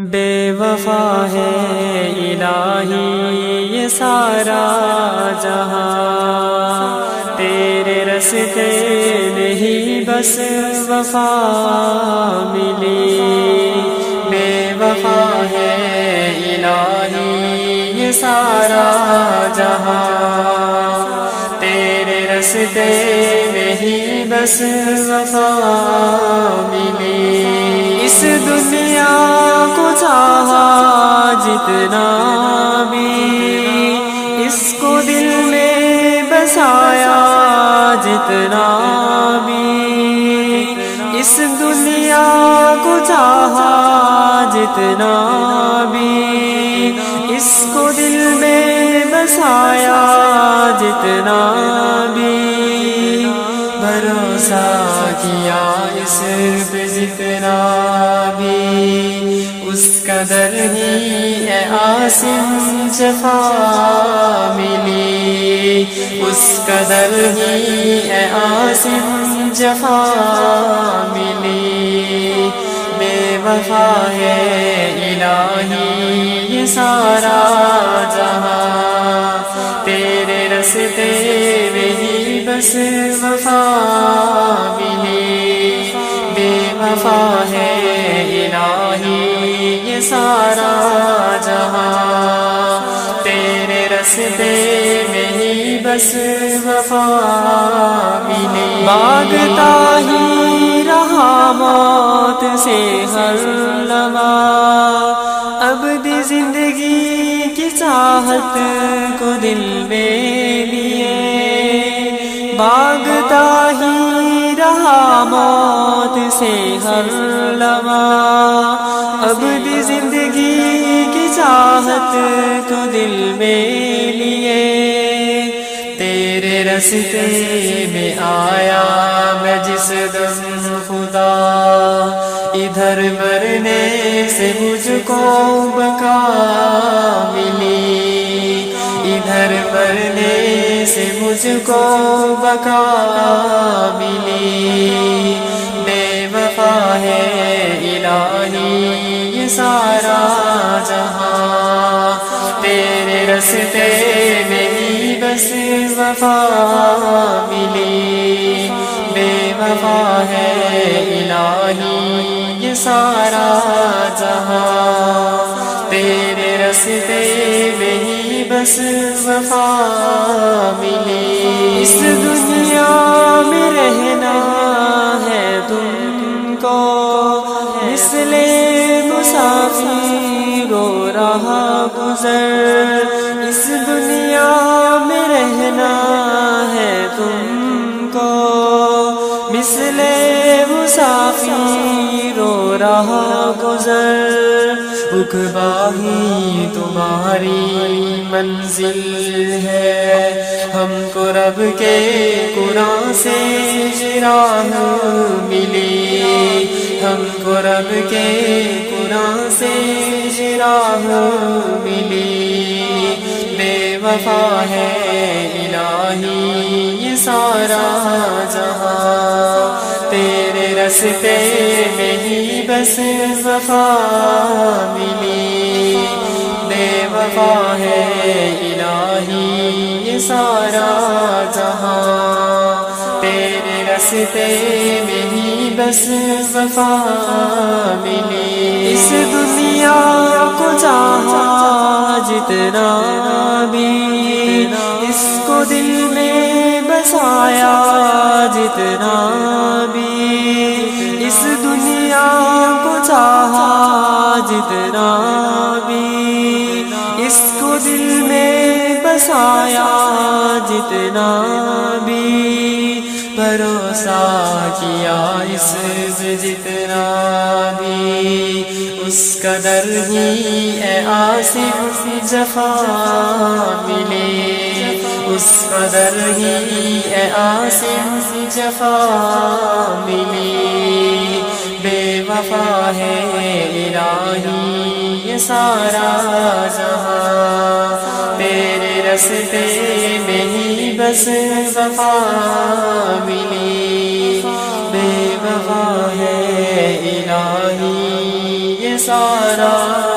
بے وفا ہے الہی یہ سارا جہاں، تیرے راستے میں ہی بس وفا ملی۔ بے وفا ہے الہی یہ سارا جہاں، تیرے راستے میں ہی بس وفا ملی۔ اس دنیا کو چاہا جتنا بھی، اس کو دل میں بسایا جتنا بھی، اس دنیا کو چاہا جتنا بھی، اس کو دل میں بسایا جتنا بھی، بھروسہ کیا اس پہ جتنا بھی، اس قدر ہی ہے عاصم جفا ملی، اس قدر ہی ہے عاصم جفا ملی۔ بے وفا ہے الہی یہ سارا جہاں، تیرے راستے میں ہی بس وفا ملی۔ بے وفا ہے الہی یہ سارا جہاں، تیرے راستے میں ہی بس وفا ملی۔ مانگتا ہی رہا موت سے ہر لمحہ، ابدی زندگی کی چاہت کو دل میں لیے، مانگتا ہی رہا موت سے ہر لمحہ، ابدی زندگی کی چاہت کو دل میں لیے، تیرے راستے میں آیا میں جس دم خدا، ادھر مرنے سے مجھ کو بقا ملی، ادھر مرنے سے مجھ کو بقا ملی۔ بے وفا ہے الہی یہ سارا جہاں، تیرے راستے میں ہی بس وفا ملی۔ بے وفا ہے الہی یہ سارا جہاں، تیرے راستے میں ہی بس وفا ملی۔ اس دنیا میں رہنا ہے تم کو مثل مسافر و راہ گزر، اس دنیا میں رہنا ہے تم کو مثل مسافر و راہ گزر، عقبہ ہی تمہاری منزل ہے، ہم کو رب کے قرآن سے راہ ملی، ہم کو رب کے قرآن سے راہ ملی۔ بے وفا ہے الہی یہ سارا جہاں، تیرے راستے میں ہی بس وفا ملی۔ بے وفا ہے الہی یہ سارا جہاں، تیرے راستے میں ہی بس وفا ملی۔ اس دنیا کو چاہا جتنا بھی، اس کو دل میں بسایا جتنا بھی، اس دنیا کو چاہا جتنا بھی، اس کو دل میں بسایا جتنا بھی، بھروسہ کیا اس پہ جتنا بھی، اس قدر ہی ہے عاصم جفا ملی، اس قدر ہی ہے عاصم جفا ملی۔ بے وفا ہے الہی یہ سارا جہاں، تیرے راستے میں ہی بس وفا ملی۔ بے وفا ہے الہی یہ سارا سوا